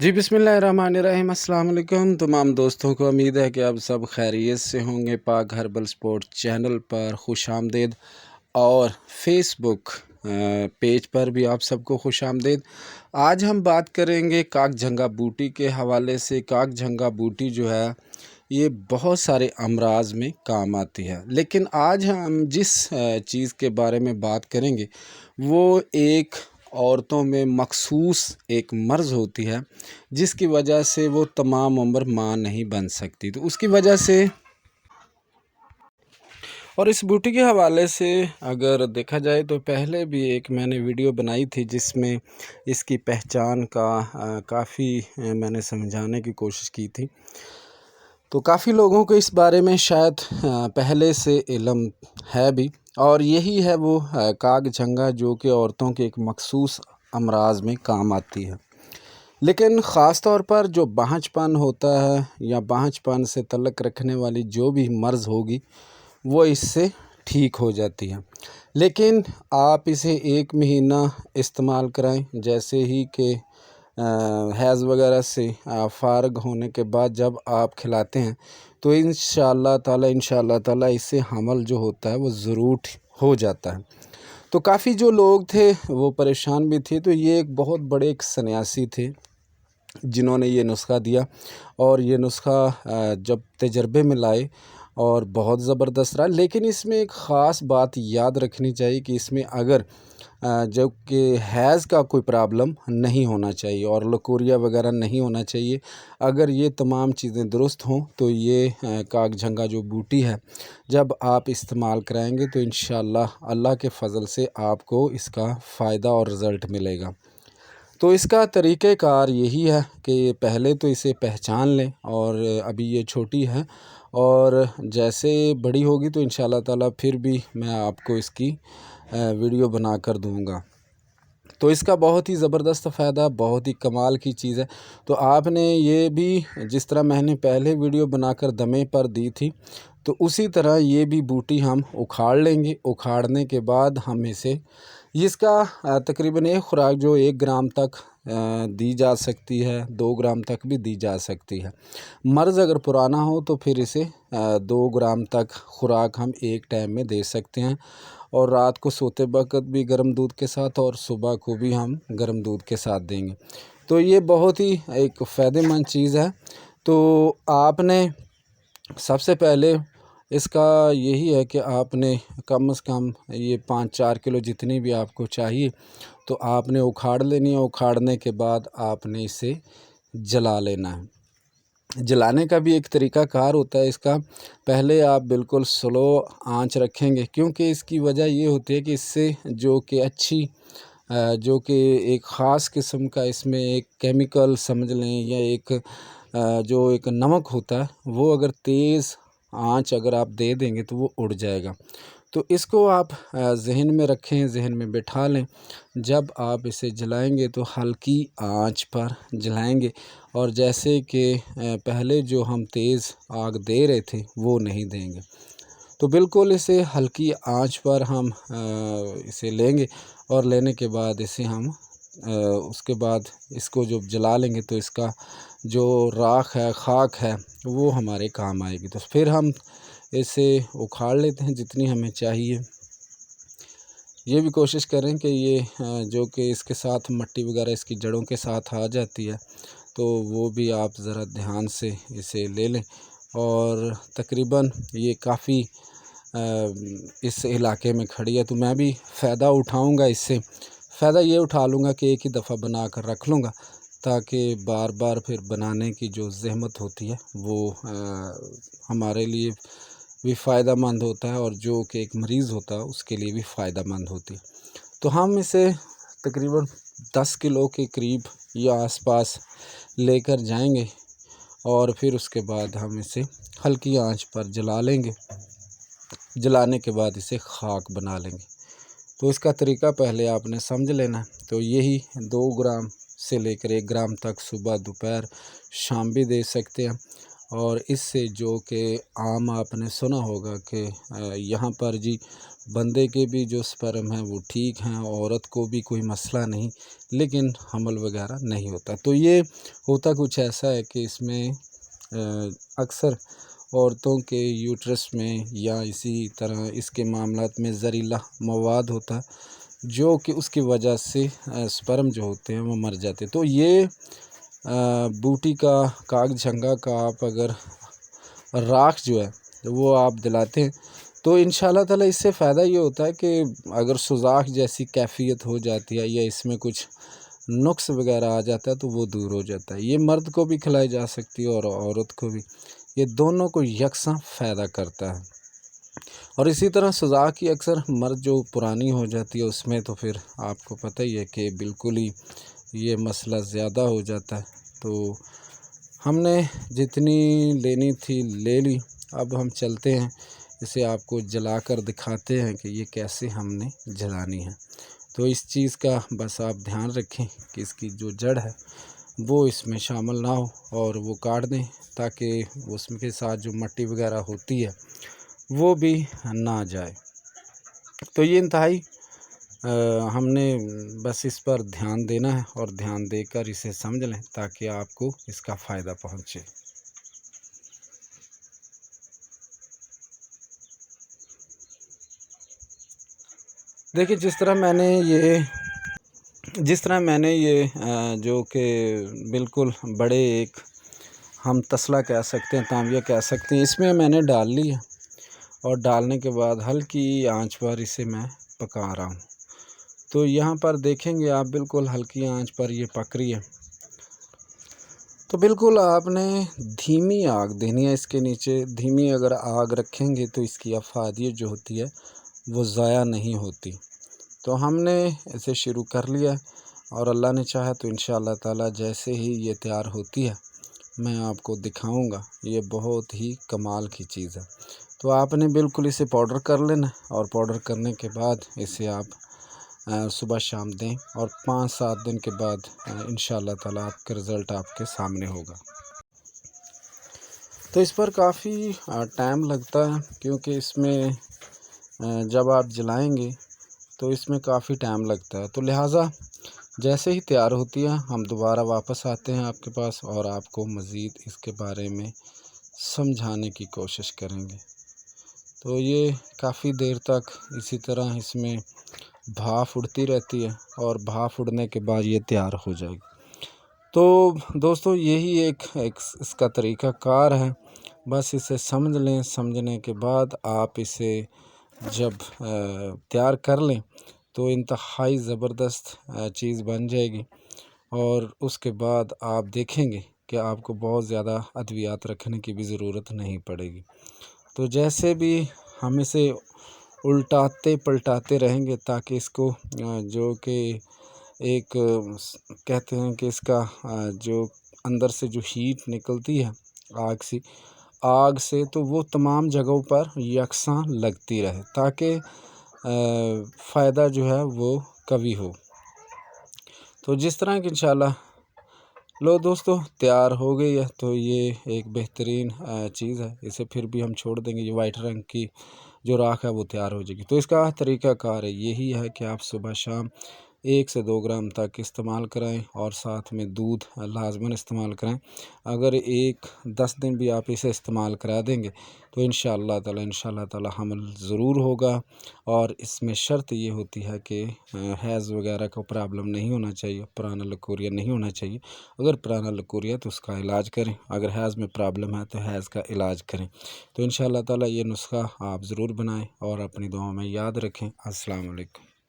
जी बिस्मिल्लाहिर्रहमानिर्रहीम। अस्सलाम वालेकुम तमाम दोस्तों को। उम्मीद है कि आप सब खैरियत से होंगे। पाक हर्बल स्पोर्ट चैनल पर खुश आमदीद और फेसबुक पेज पर भी आप सबको खुश आमदीद। आज हम बात करेंगे कागझंगा बूटी के हवाले से। कागझंगा बूटी जो है ये बहुत सारे अमराज में काम आती है, लेकिन आज हम जिस चीज़ के बारे में बात करेंगे वो एक औरतों में मखसूस एक मर्ज़ होती है जिसकी वजह से वो तमाम उम्र माँ नहीं बन सकती। तो उसकी वजह से और इस बूटी के हवाले से अगर देखा जाए तो पहले भी एक मैंने वीडियो बनाई थी जिसमें इसकी पहचान का काफ़ी मैंने समझाने की कोशिश की थी। तो काफ़ी लोगों को इस बारे में शायद पहले से इल्म है भी, और यही है वो कागझंगा जो कि औरतों के एक मखसूस अमराज में काम आती है। लेकिन ख़ास तौर पर जो बांझपन होता है या बांझपन से तल्लुक़ रखने वाली जो भी मर्ज़ होगी वो इससे ठीक हो जाती है। लेकिन आप इसे 1 महीना इस्तेमाल कराएं। जैसे ही कि हैज़ वगैरह से फ़ारग होने के बाद जब आप खिलाते हैं तो इंशाअल्लाह ताला इससे हमल जो होता है वो ज़रूर हो जाता है। तो काफ़ी जो लोग थे वो परेशान भी थे। तो ये एक बहुत बड़े एक सन्यासी थे जिन्होंने ये नुस्खा दिया, और ये नुस्खा जब तजर्बे में लाए और बहुत ज़बरदस्त रहा। लेकिन इसमें एक ख़ास बात याद रखनी चाहिए कि इसमें अगर जब कि हैज़ का कोई प्रॉब्लम नहीं होना चाहिए और लकोरिया वगैरह नहीं होना चाहिए। अगर ये तमाम चीज़ें दुरुस्त हों तो ये कागझंगा जो बूटी है जब आप इस्तेमाल कराएंगे तो इंशाअल्लाह अल्लाह के फ़ज़ल से आपको इसका फ़ायदा और रिज़ल्ट मिलेगा। तो इसका तरीक़ेकार यही है कि पहले तो इसे पहचान लें, और अभी ये छोटी है और जैसे बड़ी होगी तो इंशाअल्लाह ताला फिर भी मैं आपको इसकी वीडियो बना कर दूँगा। तो इसका बहुत ही ज़बरदस्त फ़ायदा, बहुत ही कमाल की चीज़ है। तो आपने ये भी, जिस तरह मैंने पहले वीडियो बनाकर दमे पर दी थी, तो उसी तरह ये भी बूटी हम उखाड़ लेंगे। उखाड़ने के बाद हम इसे इसका तकरीबन एक खुराक जो 1 ग्राम तक दी जा सकती है, 2 ग्राम तक भी दी जा सकती है। मर्ज़ अगर पुराना हो तो फिर इसे 2 ग्राम तक खुराक हम एक टाइम में दे सकते हैं, और रात को सोते वक़्त भी गर्म दूध के साथ और सुबह को भी हम गर्म दूध के साथ देंगे। तो ये बहुत ही एक फ़ायदेमंद चीज़ है। तो आपने सबसे पहले इसका यही है कि आपने कम से कम ये 5-4 किलो जितनी भी आपको चाहिए तो आपने उखाड़ लेनी है। उखाड़ने के बाद आपने इसे जला लेना है। जलाने का भी एक तरीका कार होता है इसका। पहले आप बिल्कुल स्लो आंच रखेंगे, क्योंकि इसकी वजह ये होती है कि इससे जो कि जो कि एक ख़ास किस्म का इसमें एक केमिकल समझ लें या एक जो एक नमक होता है वो अगर तेज़ आंच अगर आप दे देंगे तो वो उड़ जाएगा। तो इसको आप ज़हन में रखें, ज़हन में बिठा लें। जब आप इसे जलाएंगे तो हल्की आंच पर जलाएंगे, और जैसे कि पहले जो हम तेज़ आग दे रहे थे वो नहीं देंगे। तो बिल्कुल इसे हल्की आंच पर हम इसे लेंगे, और लेने के बाद इसे हम उसके बाद इसको जब जला लेंगे तो इसका जो राख है, खाक है, वो हमारे काम आएगी। तो फिर हम इसे उखाड़ लेते हैं जितनी हमें चाहिए। ये भी कोशिश करें कि ये जो कि इसके साथ मिट्टी वगैरह इसकी जड़ों के साथ आ जाती है तो वो भी आप ज़रा ध्यान से इसे ले लें। और तकरीबन ये काफ़ी इस इलाके में खड़ी है, तो मैं भी फ़ायदा उठाऊंगा इससे। फ़ायदा ये उठा लूँगा कि एक ही दफ़ा बना कर रख लूँगा, ताकि बार बार फिर बनाने की जो ज़हमत होती है वो हमारे लिए भी फ़ायदेमंद होता है, और जो कि एक मरीज़ होता है उसके लिए भी फ़ायदेमंद होती है। तो हम इसे तकरीबन 10 किलो के करीब या आसपास लेकर जाएंगे, और फिर उसके बाद हम इसे हल्की आंच पर जला लेंगे। जलाने के बाद इसे खाक बना लेंगे। तो इसका तरीका पहले आपने समझ लेना है। तो यही 2 ग्राम से लेकर 1 ग्राम तक सुबह, दोपहर, शाम भी दे सकते हैं। اور اس سے جو کہ عام آپ نے سنا ہوگا کہ یہاں پر جی بندے کے بھی جو سپرم ہیں وہ ٹھیک ہیں، عورت کو بھی کوئی مسئلہ نہیں، لیکن حمل وغیرہ نہیں ہوتا۔ تو یہ ہوتا کچھ ایسا ہے کہ اس میں اکثر عورتوں کے یوٹرس میں یا اسی طرح اس کے معاملات میں زہریلا مواد ہوتا ہے، جو کہ اس کی وجہ سے سپرم جو ہوتے ہیں وہ مر جاتے ہیں۔ تو یہ بوٹی کا کاگ جھنگا کا آپ اگر راکھ جو ہے وہ آپ دلاتے ہیں تو انشاءاللہ تعالی اس سے فائدہ یہ ہوتا ہے کہ اگر سوزاک جیسی کیفیت ہو جاتی ہے یا اس میں کچھ نقص وغیرہ آ جاتا ہے تو وہ دور ہو جاتا ہے۔ یہ مرد کو بھی کھلائی جا سکتی ہے اور عورت کو بھی، یہ دونوں کو یکساں فائدہ کرتا ہے۔ اور اسی طرح سوزاک کی اکثر مرد جو پرانی ہو جاتی ہے اس میں تو پھر آپ کو پتہ ہی ہے کہ بالکل ہی یہ مسئلہ زیادہ ہو جاتا ہے۔ تو ہم نے جتنی لینی تھی لے لی، اب ہم چلتے ہیں اسے آپ کو جلا کر دکھاتے ہیں کہ یہ کیسے ہم نے جلانی ہے۔ تو اس چیز کا بس آپ دھیان رکھیں کہ اس کی جو جڑ ہے وہ اس میں شامل نہ ہو اور وہ کاٹ دیں، تاکہ اس کے ساتھ جو مٹی وغیرہ ہوتی ہے وہ بھی نہ جائے۔ تو یہ انتہائی ہم نے بس اس پر دھیان دینا ہے اور دھیان دے کر اسے سمجھ لیں تاکہ آپ کو اس کا فائدہ پہنچے۔ دیکھیں جس طرح میں نے یہ جو کہ بالکل بڑے ایک ہم تسلا کہہ سکتے ہیں، تانبیہ کہہ سکتے ہیں، اس میں نے ڈال لی ہے اور ڈالنے کے بعد ہلکی آنچ پر اسے میں پکا رہا ہوں۔ تو یہاں پر دیکھیں گے آپ بالکل ہلکی آنچ پر یہ پک رہی ہے۔ تو بالکل آپ نے دھیمی آگ دینی ہے اس کے نیچے۔ دھیمی اگر آگ رکھیں گے تو اس کی افادیت جو ہوتی ہے وہ ضائع نہیں ہوتی۔ تو ہم نے اسے شروع کر لیا اور اللہ نے چاہا تو انشاءاللہ تعالی جیسے ہی یہ تیار ہوتی ہے میں آپ کو دکھاؤں گا۔ یہ بہت ہی کمال کی چیز ہے۔ تو آپ نے بالکل اسے پاؤڈر کر لینا اور پاؤڈر کرنے کے بعد اسے آپ صبح شام دیں اور 5-7 دن کے بعد انشاءاللہ تعالی آپ کا رزلٹ آپ کے سامنے ہوگا۔ تو اس پر کافی ٹائم لگتا ہے، کیونکہ اس میں جب آپ جلائیں گے تو اس میں کافی ٹائم لگتا ہے۔ تو لہٰذا جیسے ہی تیار ہوتی ہے ہم دوبارہ واپس آتے ہیں آپ کے پاس اور آپ کو مزید اس کے بارے میں سمجھانے کی کوشش کریں گے۔ تو یہ کافی دیر تک اسی طرح اس میں بھاپ اڑتی رہتی ہے اور بھاپ اڑنے کے بعد یہ تیار ہو جائے گی۔ تو دوستو یہی ایک اس کا طریقہ کار ہے، بس اسے سمجھ لیں۔ سمجھنے کے بعد آپ اسے جب تیار کر لیں تو انتہائی زبردست چیز بن جائے گی، اور اس کے بعد آپ دیکھیں گے کہ آپ کو بہت زیادہ ادویات رکھنے کی بھی ضرورت نہیں پڑے گی۔ تو جیسے بھی ہم اسے الٹاتے پلٹاتے رہیں گے تاکہ اس کو جو کہ ایک کہتے ہیں کہ اس کا جو اندر سے جو ہیٹ نکلتی ہے آگ سے تو وہ تمام جگہوں پر یکساں لگتی رہے تاکہ فائدہ جو ہے وہ قوی ہو۔ تو جس طرح کہ انشاءاللہ لو دوستو تیار ہو گئی ہے، تو یہ ایک بہترین چیز ہے۔ اسے پھر بھی ہم چھوڑ دیں گے، یہ وائٹ رنگ کی جو راکھ ہے وہ تیار ہو جائے گی۔ تو اس کا طریقہ کار یہی ہے کہ آپ صبح شام 1 سے 2 گرام تک استعمال کرائیں اور ساتھ میں دودھ لازماً استعمال کریں۔ اگر 10 دن بھی آپ اسے استعمال کرا دیں گے تو انشاءاللہ تعالی حمل ضرور ہوگا، اور اس میں شرط یہ ہوتی ہے کہ حیض وغیرہ کا پرابلم نہیں ہونا چاہیے، پرانا لکوریا نہیں ہونا چاہیے۔ اگر پرانا لکوریا تو اس کا علاج کریں، اگر حیض میں پرابلم ہے تو حیض کا علاج کریں۔ تو انشاءاللہ تعالی یہ نسخہ آپ ضرور بنائیں اور اپنی دعاؤں میں یاد رکھیں۔ السلام علیکم۔